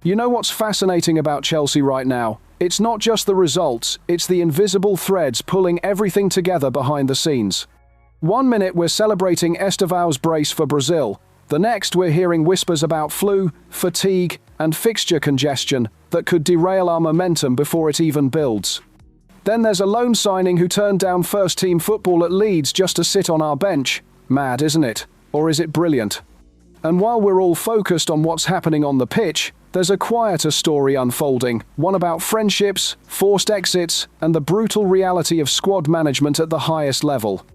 You know what's fascinating about Chelsea right now? It's not just the results, it's the invisible threads pulling everything together behind the scenes. One minute we're celebrating Estevão's brace for Brazil. The next we're hearing whispers about flu, fatigue, and fixture congestion that could derail our momentum before it even builds. Then there's a loan signing who turned down first-team football at Leeds just to sit on our bench. Mad, isn't it? Or is it brilliant? And while we're all focused on what's happening on the pitch, there's a quieter story unfolding, one about friendships, forced exits, and the brutal reality of squad management at the highest level.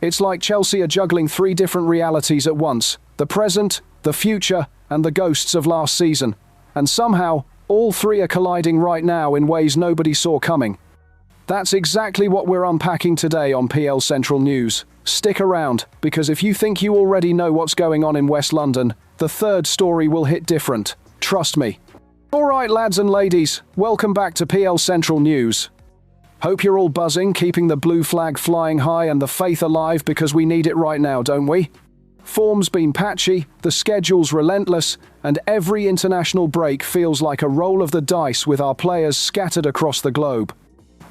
It's like Chelsea are juggling three different realities at once: the present, the future, and the ghosts of last season. And somehow, all three are colliding right now in ways nobody saw coming. That's exactly what we're unpacking today on PL Central News. Stick around, because if you think you already know what's going on in West London, the third story will hit different. Trust me. Alright lads and ladies, welcome back to PL Central News. Hope you're all buzzing, keeping the blue flag flying high and the faith alive, because we need it right now, don't we? Form's been patchy, the schedule's relentless, and every international break feels like a roll of the dice with our players scattered across the globe.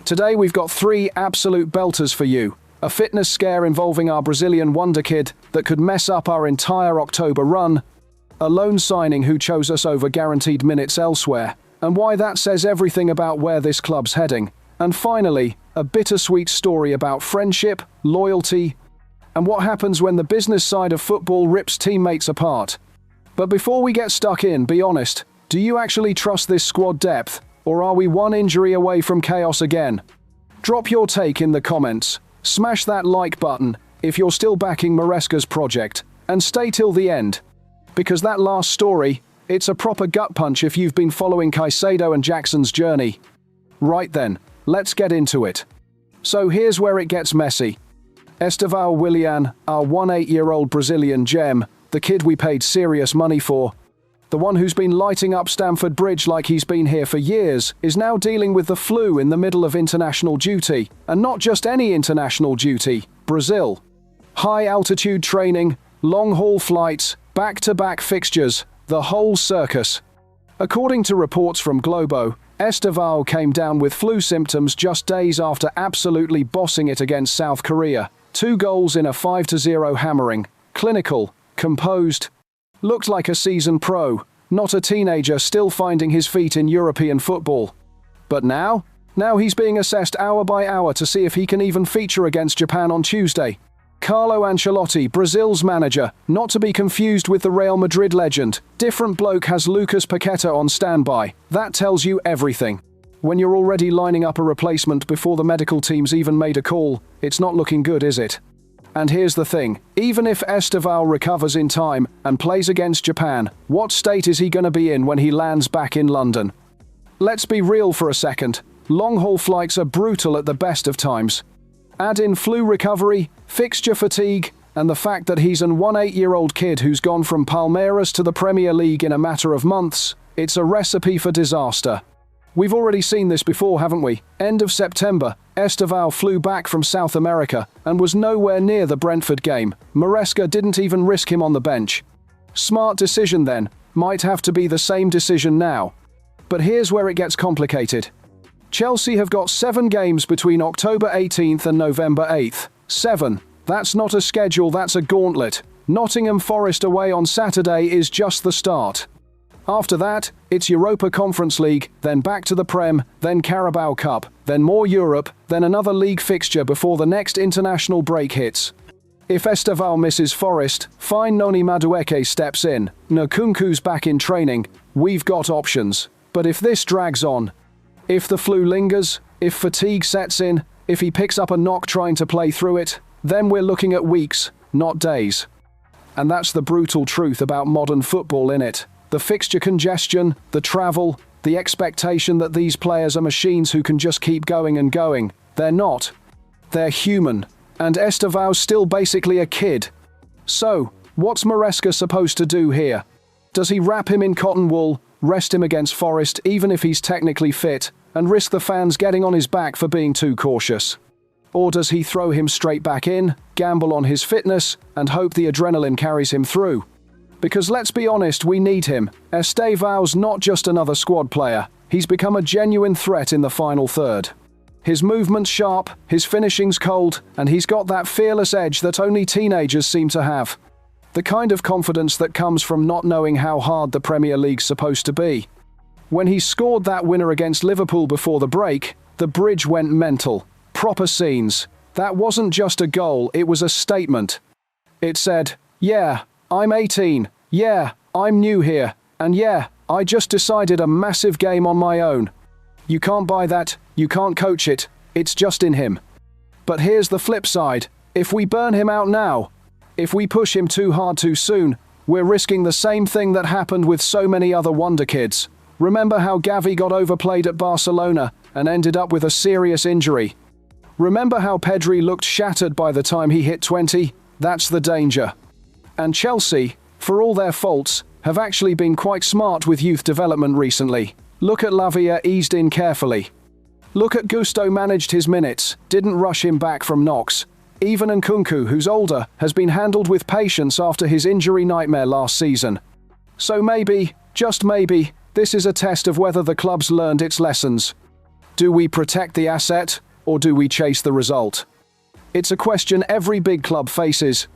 Today we've got three absolute belters for you. A fitness scare involving our Brazilian wonder kid that could mess up our entire October run, a loan signing who chose us over guaranteed minutes elsewhere, and why that says everything about where this club's heading. And finally, a bittersweet story about friendship, loyalty, and what happens when the business side of football rips teammates apart. But before we get stuck in, be honest, do you actually trust this squad depth, or are we one injury away from chaos again? Drop your take in the comments, smash that like button if you're still backing Maresca's project, and stay till the end. Because that last story, it's a proper gut punch if you've been following Caicedo and Jackson's journey. Right then, let's get into it. So here's where it gets messy. Estevão Willian, our 18-year-old Brazilian gem, the kid we paid serious money for, the one who's been lighting up Stamford Bridge like he's been here for years, is now dealing with the flu in the middle of international duty. And not just any international duty, Brazil. High-altitude training, long-haul flights, back-to-back fixtures, the whole circus. According to reports from Globo, Estevão came down with flu symptoms just days after absolutely bossing it against South Korea. 2 goals in a 5-0 hammering. Clinical, composed, looked like a seasoned pro, not a teenager still finding his feet in European football. But now he's being assessed hour by hour to see if he can even feature against Japan on Tuesday. Carlo Ancelotti, Brazil's manager, not to be confused with the Real Madrid legend. Different bloke has Lucas Paqueta on standby. That tells you everything. When you're already lining up a replacement before the medical team's even made a call, it's not looking good, is it? And here's the thing, even if Estevão recovers in time and plays against Japan, what state is he going to be in when he lands back in London? Let's be real for a second. Long-haul flights are brutal at the best of times. Add in flu recovery, fixture fatigue, and the fact that he's an 18-year-old kid who's gone from Palmeiras to the Premier League in a matter of months, it's a recipe for disaster. We've already seen this before, haven't we? End of September, Estevão flew back from South America and was nowhere near the Brentford game. Maresca didn't even risk him on the bench. Smart decision then, might have to be the same decision now. But here's where it gets complicated. Chelsea have got 7 games between October 18th and November 8th. 7. That's not a schedule, that's a gauntlet. Nottingham Forest away on Saturday is just the start. After that, it's Europa Conference League, then back to the Prem, then Carabao Cup, then more Europe, then another league fixture before the next international break hits. If Estevão misses Forest, fine Noni Madueke steps in, Nkunku's back in training, we've got options. But if this drags on, if the flu lingers, if fatigue sets in, if he picks up a knock trying to play through it, then we're looking at weeks, not days. And that's the brutal truth about modern football, innit? The fixture congestion, the travel, the expectation that these players are machines who can just keep going and going. They're not. They're human. And Estevão's still basically a kid. So, what's Maresca supposed to do here? Does he wrap him in cotton wool, rest him against Forest even if he's technically fit, and risk the fans getting on his back for being too cautious? Or does he throw him straight back in, gamble on his fitness, and hope the adrenaline carries him through? Because let's be honest, we need him. Estevão's not just another squad player. He's become a genuine threat in the final third. His movement's sharp, his finishing's cold, and he's got that fearless edge that only teenagers seem to have. The kind of confidence that comes from not knowing how hard the Premier League's supposed to be. When he scored that winner against Liverpool before the break, the Bridge went mental. Proper scenes. That wasn't just a goal, it was a statement. It said, "Yeah, I'm 18. Yeah, I'm new here. And yeah, I just decided a massive game on my own." You can't buy that, you can't coach it, it's just in him. But here's the flip side. If we burn him out now, if we push him too hard too soon, we're risking the same thing that happened with so many other wonder kids. Remember how Gavi got overplayed at Barcelona and ended up with a serious injury? Remember how Pedri looked shattered by the time he hit 20? That's the danger. And Chelsea, for all their faults, have actually been quite smart with youth development recently. Look at Lavia eased in carefully. Look at Gusto managed his minutes, didn't rush him back from knocks. Even Nkunku, who's older, has been handled with patience after his injury nightmare last season. So maybe, just maybe, this is a test of whether the club's learned its lessons. Do we protect the asset, or do we chase the result? It's a question every big club faces.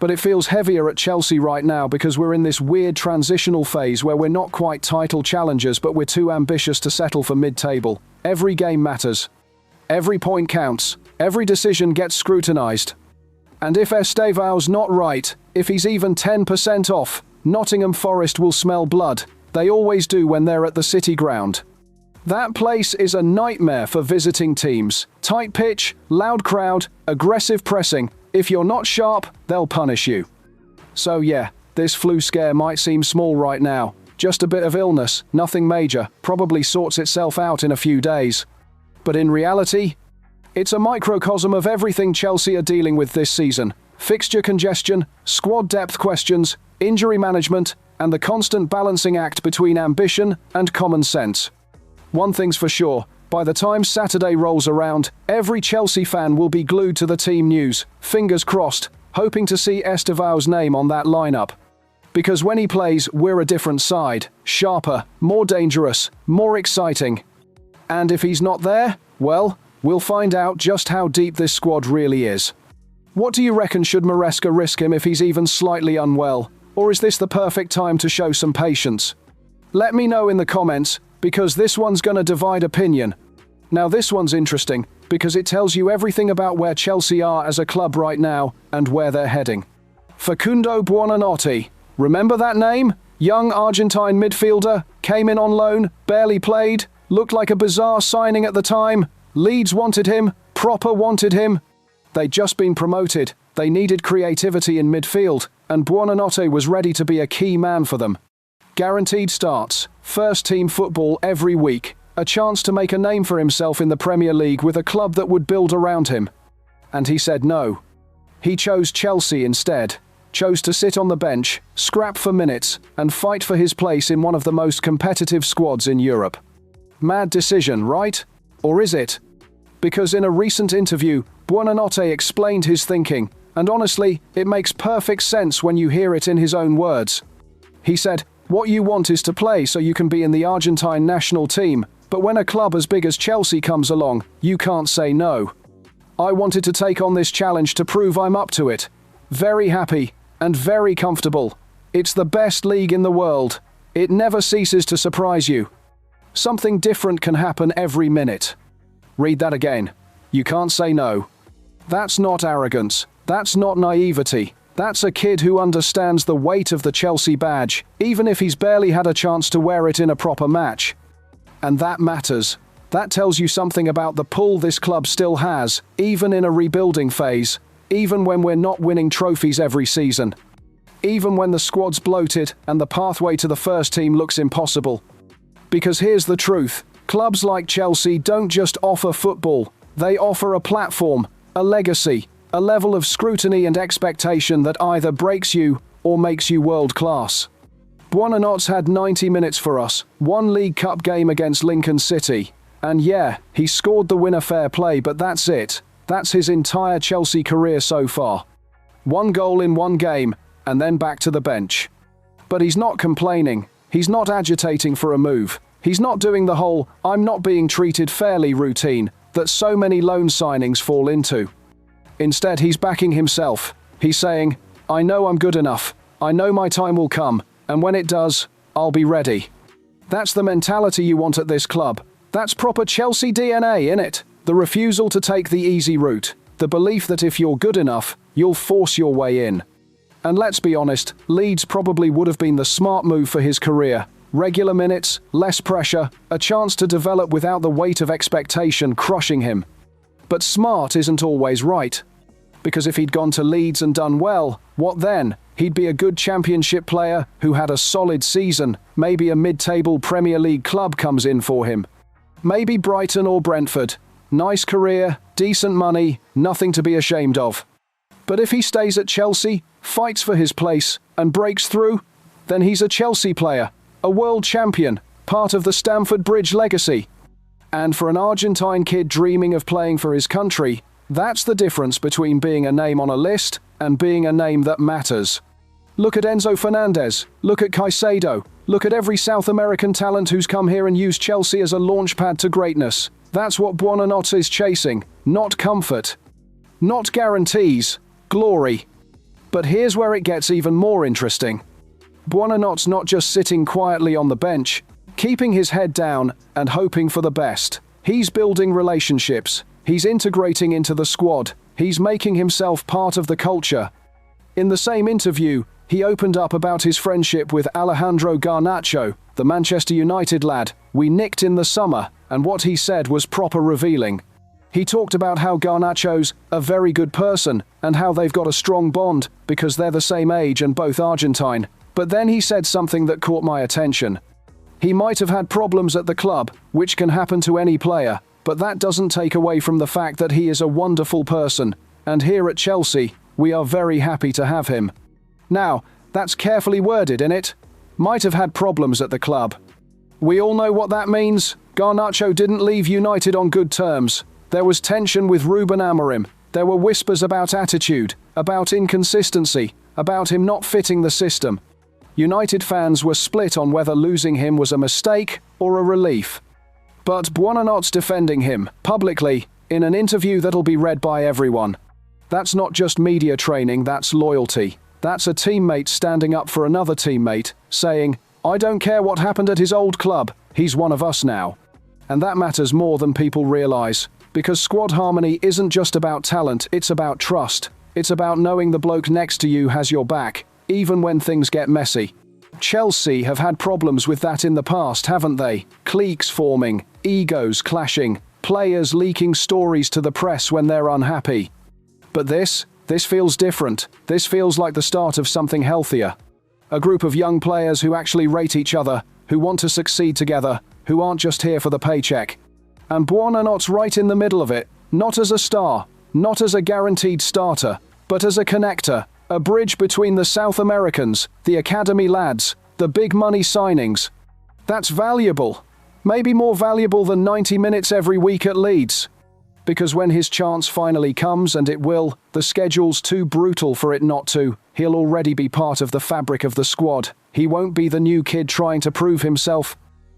But it feels heavier at Chelsea right now because we're in this weird transitional phase where we're not quite title challengers, but we're too ambitious to settle for mid-table. Every game matters. Every point counts. Every decision gets scrutinised. And if Estevão's not right, if he's even 10% off, Nottingham Forest will smell blood. They always do when they're at the City Ground. That place is a nightmare for visiting teams. Tight pitch, loud crowd, aggressive pressing. If you're not sharp, they'll punish you. So yeah, this flu scare might seem small right now. Just a bit of illness, nothing major, probably sorts itself out in a few days. But in reality, it's a microcosm of everything Chelsea are dealing with this season. Fixture congestion, squad depth questions, injury management, and the constant balancing act between ambition and common sense. One thing's for sure, by the time Saturday rolls around, every Chelsea fan will be glued to the team news, fingers crossed, hoping to see Estevão's name on that lineup. Because when he plays, we're a different side, sharper, more dangerous, more exciting. And if he's not there, well, we'll find out just how deep this squad really is. What do you reckon, should Maresca risk him if he's even slightly unwell? Or is this the perfect time to show some patience? Let me know in the comments, because this one's gonna divide opinion. Now this one's interesting, because it tells you everything about where Chelsea are as a club right now, and where they're heading. Facundo Buonanotte. Remember that name? Young Argentine midfielder, came in on loan, barely played, looked like a bizarre signing at the time. Leeds wanted him, Proper wanted him. They'd just been promoted, they needed creativity in midfield, and Buonanotte was ready to be a key man for them. Guaranteed starts, first-team football every week, a chance to make a name for himself in the Premier League with a club that would build around him. And he said no. He chose Chelsea instead, chose to sit on the bench, scrap for minutes, and fight for his place in one of the most competitive squads in Europe. Mad decision, right? Or is it? Because in a recent interview, Buonanotte explained his thinking, and honestly, it makes perfect sense when you hear it in his own words. He said, "What you want is to play so you can be in the Argentine national team, but when a club as big as Chelsea comes along, you can't say no. I wanted to take on this challenge to prove I'm up to it. Very happy, and very comfortable. It's the best league in the world. It never ceases to surprise you. Something different can happen every minute." Read that again. You can't say no. That's not arrogance. That's not naivety. That's a kid who understands the weight of the Chelsea badge, even if he's barely had a chance to wear it in a proper match. And that matters. That tells you something about the pull this club still has, even in a rebuilding phase, even when we're not winning trophies every season. Even when the squad's bloated and the pathway to the first team looks impossible. Because here's the truth, clubs like Chelsea don't just offer football, they offer a platform, a legacy, a level of scrutiny and expectation that either breaks you or makes you world-class. Buonanotte's had 90 minutes for us, one League Cup game against Lincoln City. And yeah, he scored the winner fair play, but that's it. That's his entire Chelsea career so far. One goal in one game, and then back to the bench. But he's not complaining. He's not agitating for a move. He's not doing the whole "I'm not being treated fairly" routine that so many loan signings fall into. Instead, he's backing himself. He's saying, "I know I'm good enough. I know my time will come, and when it does, I'll be ready." That's the mentality you want at this club. That's proper Chelsea DNA, innit? The refusal to take the easy route. The belief that if you're good enough, you'll force your way in. And let's be honest, Leeds probably would have been the smart move for his career. Regular minutes, less pressure, a chance to develop without the weight of expectation crushing him. But smart isn't always right. Because if he'd gone to Leeds and done well, what then? He'd be a good Championship player who had a solid season. Maybe a mid-table Premier League club comes in for him. Maybe Brighton or Brentford. Nice career, decent money, nothing to be ashamed of. But if he stays at Chelsea, fights for his place, and breaks through, then he's a Chelsea player, a world champion, part of the Stamford Bridge legacy. And for an Argentine kid dreaming of playing for his country, that's the difference between being a name on a list and being a name that matters. Look at Enzo Fernandez, look at Caicedo, look at every South American talent who's come here and used Chelsea as a launchpad to greatness. That's what Buonanotte is chasing, not comfort. Not guarantees, glory. But here's where it gets even more interesting. Buonanotte's not just sitting quietly on the bench, keeping his head down and hoping for the best. He's building relationships. He's integrating into the squad. He's making himself part of the culture. In the same interview, he opened up about his friendship with Alejandro Garnacho, the Manchester United lad we nicked in the summer, and what he said was proper revealing. He talked about how Garnacho's a very good person and how they've got a strong bond because they're the same age and both Argentine. But then he said something that caught my attention. He might have had problems at the club, which can happen to any player, but that doesn't take away from the fact that he is a wonderful person, and here at Chelsea, we are very happy to have him. Now, that's carefully worded, innit? Might have had problems at the club. We all know what that means. Garnacho didn't leave United on good terms. There was tension with Ruben Amorim. There were whispers about attitude, about inconsistency, about him not fitting the system. United fans were split on whether losing him was a mistake or a relief. But Buonanotte's defending him, publicly, in an interview that'll be read by everyone. That's not just media training, that's loyalty. That's a teammate standing up for another teammate, saying, "I don't care what happened at his old club, he's one of us now." And that matters more than people realise, because squad harmony isn't just about talent, it's about trust. It's about knowing the bloke next to you has your back, even when things get messy. Chelsea have had problems with that in the past, haven't they? Cliques forming, egos clashing, players leaking stories to the press when they're unhappy. But this feels different. This feels like the start of something healthier. A group of young players who actually rate each other, who want to succeed together, who aren't just here for the paycheck. And Buonanotte's right in the middle of it, not as a star, not as a guaranteed starter, but as a connector, a bridge between the South Americans, the academy lads, the big money signings. That's valuable. Maybe more valuable than 90 minutes every week at Leeds. Because when his chance finally comes, and it will, the schedule's too brutal for it not to, he'll already be part of the fabric of the squad. He won't be the new kid trying to prove himself.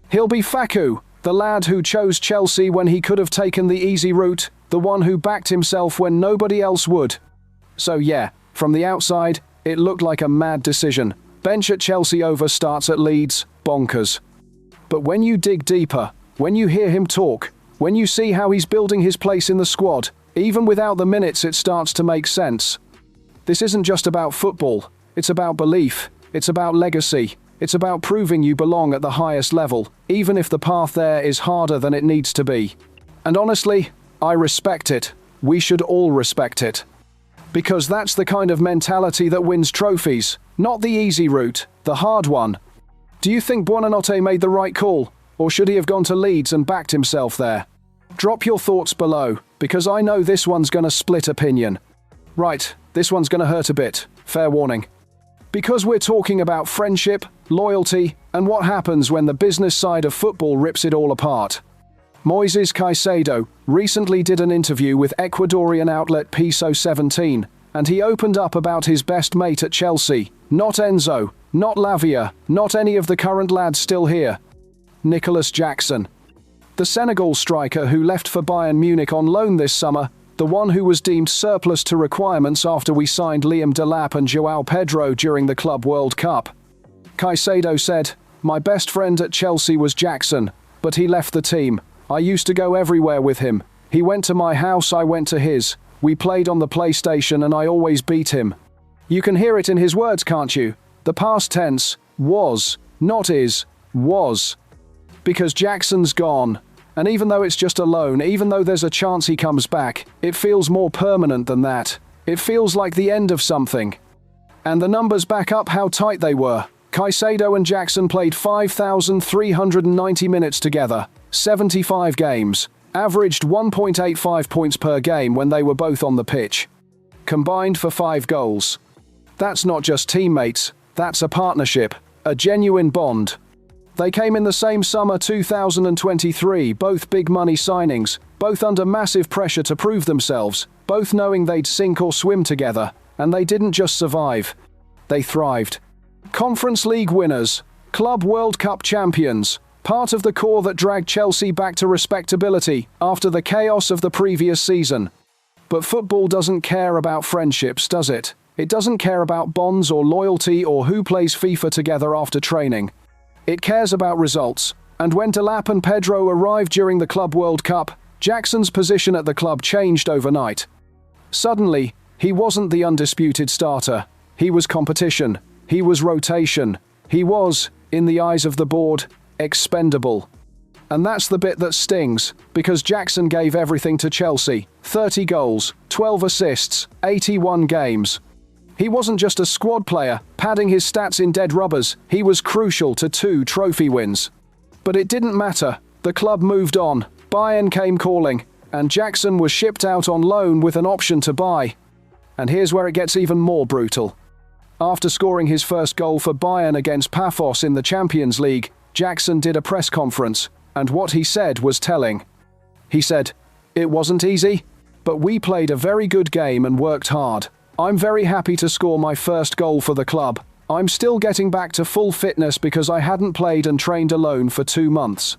He'll be Facu, the lad who chose Chelsea when he could have taken the easy route, the one who backed himself when nobody else would. So yeah, from the outside, it looked like a mad decision. Bench at Chelsea over starts at Leeds, bonkers. But when you dig deeper, when you hear him talk, when you see how he's building his place in the squad, even without the minutes, it starts to make sense. This isn't just about football, it's about belief, it's about legacy, it's about proving you belong at the highest level, even if the path there is harder than it needs to be. And honestly, I respect it. We should all respect it. Because that's the kind of mentality that wins trophies, not the easy route, the hard one. Do you think Buonanotte made the right call? Or should he have gone to Leeds and backed himself there? Drop your thoughts below, because I know this one's gonna split opinion. Right, this one's gonna hurt a bit, fair warning. Because we're talking about friendship, loyalty, and what happens when the business side of football rips it all apart. Moises Caicedo recently did an interview with Ecuadorian outlet Piso 17, and he opened up about his best mate at Chelsea, not Enzo, Not Lavia, not any of the current lads still here. Nicolas Jackson. The Senegal striker who left for Bayern Munich on loan this summer, the one who was deemed surplus to requirements after we signed Liam Delap and João Pedro during the Club World Cup. Caicedo said, "My best friend at Chelsea was Jackson, but he left the team. I used to go everywhere with him. He went to my house, I went to his. We played on the PlayStation and I always beat him." You can hear it in his words, can't you? The past tense, was, not is, was. Because Jackson's gone. And even though it's just a loan, even though there's a chance he comes back, it feels more permanent than that. It feels like the end of something. And the numbers back up how tight they were. Caicedo and Jackson played 5,390 minutes together, 75 games, averaged 1.85 points per game when they were both on the pitch. Combined for 5 goals. That's not just teammates, that's a partnership, a genuine bond. They came in the same summer 2023, both big money signings, both under massive pressure to prove themselves, both knowing they'd sink or swim together, and they didn't just survive, they thrived. Conference League winners, Club World Cup champions, part of the core that dragged Chelsea back to respectability after the chaos of the previous season. But football doesn't care about friendships, does it? It doesn't care about bonds or loyalty or who plays FIFA together after training. It cares about results, and when Delap and Pedro arrived during the Club World Cup, Jackson's position at the club changed overnight. Suddenly, he wasn't the undisputed starter. He was competition. He was rotation. He was, in the eyes of the board, expendable. And that's the bit that stings, because Jackson gave everything to Chelsea. 30 goals, 12 assists, 81 games. He wasn't just a squad player, padding his stats in dead rubbers, he was crucial to 2 trophy wins. But it didn't matter, the club moved on, Bayern came calling, and Jackson was shipped out on loan with an option to buy. And here's where it gets even more brutal. After scoring his first goal for Bayern against Paphos in the Champions League, Jackson did a press conference, and what he said was telling. He said, "It wasn't easy, but we played a very good game and worked hard. I'm very happy to score my first goal for the club. I'm still getting back to full fitness because I hadn't played and trained alone for 2 months.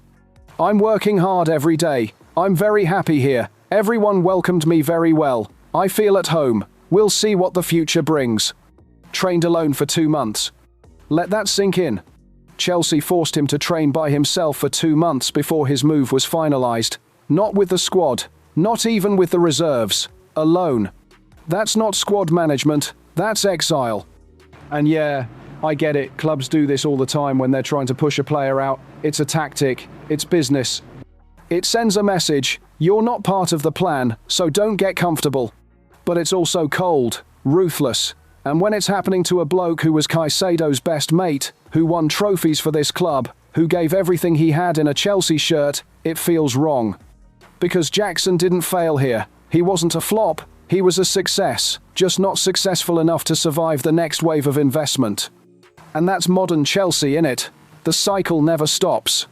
I'm working hard every day. I'm very happy here. Everyone welcomed me very well. I feel at home. We'll see what the future brings." Trained alone for 2 months. Let that sink in. Chelsea forced him to train by himself for 2 months before his move was finalised. Not with the squad, not even with the reserves. Alone. That's not squad management, that's exile. And yeah, I get it, clubs do this all the time when they're trying to push a player out. It's a tactic, it's business. It sends a message, you're not part of the plan, so don't get comfortable. But it's also cold, ruthless. And when it's happening to a bloke who was Caicedo's best mate, who won trophies for this club, who gave everything he had in a Chelsea shirt, it feels wrong. Because Jackson didn't fail here. He wasn't a flop. He was a success, just not successful enough to survive the next wave of investment. And that's modern Chelsea, innit? The cycle never stops.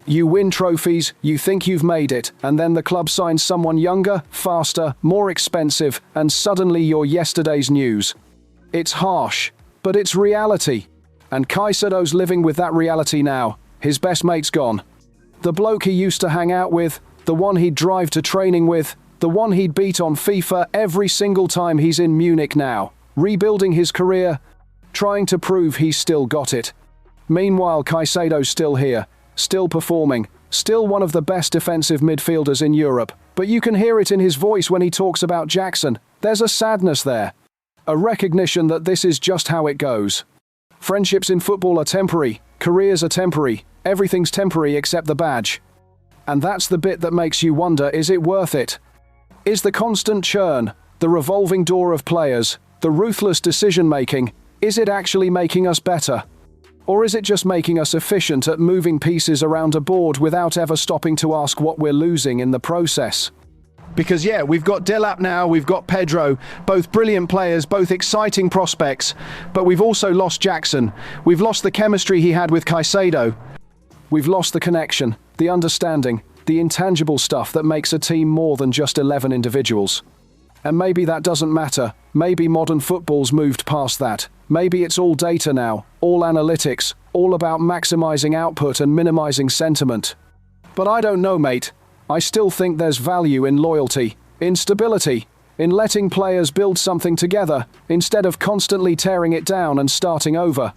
You win trophies, you think you've made it, and then the club signs someone younger, faster, more expensive, and suddenly you're yesterday's news. It's harsh, but it's reality. And Caicedo's living with that reality now. His best mate's gone. The bloke he used to hang out with, the one he'd drive to training with, the one he'd beat on FIFA every single time he's in Munich now, rebuilding his career, trying to prove he's still got it. Meanwhile, Caicedo's still here, still performing, still one of the best defensive midfielders in Europe, but you can hear it in his voice when he talks about Jackson. There's a sadness there, a recognition that this is just how it goes. Friendships in football are temporary, careers are temporary, everything's temporary except the badge. And that's the bit that makes you wonder, is it worth it? Is the constant churn, the revolving door of players, the ruthless decision-making, is it actually making us better? Or is it just making us efficient at moving pieces around a board without ever stopping to ask what we're losing in the process? Because yeah, we've got Delap now, we've got Pedro, both brilliant players, both exciting prospects, but we've also lost Jackson. We've lost the chemistry he had with Caicedo. We've lost the connection, the understanding, the intangible stuff that makes a team more than just 11 individuals. And maybe that doesn't matter. Maybe modern football's moved past that. Maybe it's all data now, all analytics, all about maximizing output and minimizing sentiment. But I don't know, mate. I still think there's value in loyalty, in stability, in letting players build something together, instead of constantly tearing it down and starting over.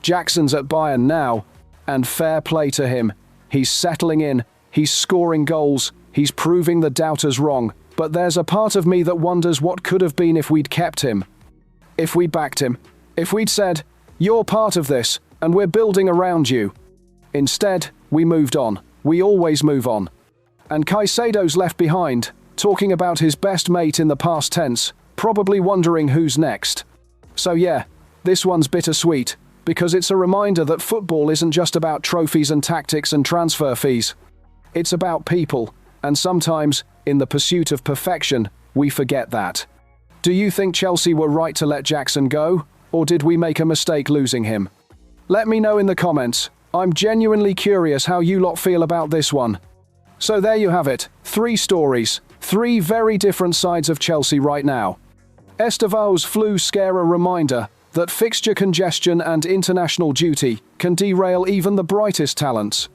Jackson's at Bayern now, and fair play to him. He's settling in, he's scoring goals, he's proving the doubters wrong. But there's a part of me that wonders what could have been if we'd kept him. If we'd backed him. If we'd said, "You're part of this, and we're building around you." Instead, we moved on. We always move on. And Caicedo's left behind, talking about his best mate in the past tense, probably wondering who's next. So yeah, this one's bittersweet, because it's a reminder that football isn't just about trophies and tactics and transfer fees. It's about people, and sometimes, in the pursuit of perfection, we forget that. Do you think Chelsea were right to let Jackson go, or did we make a mistake losing him? Let me know in the comments. I'm genuinely curious how you lot feel about this one. So there you have it, 3 stories, 3 very different sides of Chelsea right now. Estevão's flu scare a reminder that fixture congestion and international duty can derail even the brightest talents.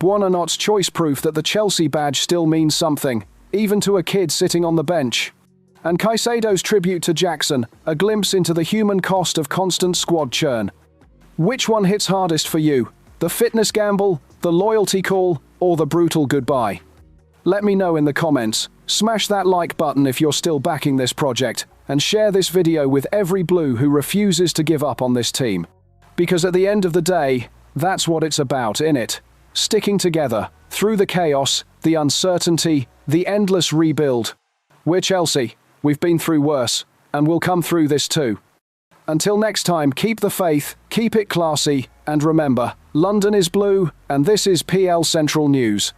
Buonanotte's choice proof that the Chelsea badge still means something, even to a kid sitting on the bench. And Caicedo's tribute to Jackson, a glimpse into the human cost of constant squad churn. Which one hits hardest for you? The fitness gamble, the loyalty call, or the brutal goodbye? Let me know in the comments. Smash that like button if you're still backing this project, and share this video with every blue who refuses to give up on this team. Because at the end of the day, that's what it's about, innit? Sticking together, through the chaos, the uncertainty, the endless rebuild. We're Chelsea. We've been through worse, and we'll come through this too. Until next time, keep the faith, keep it classy, and remember, London is blue, and this is PL Central News.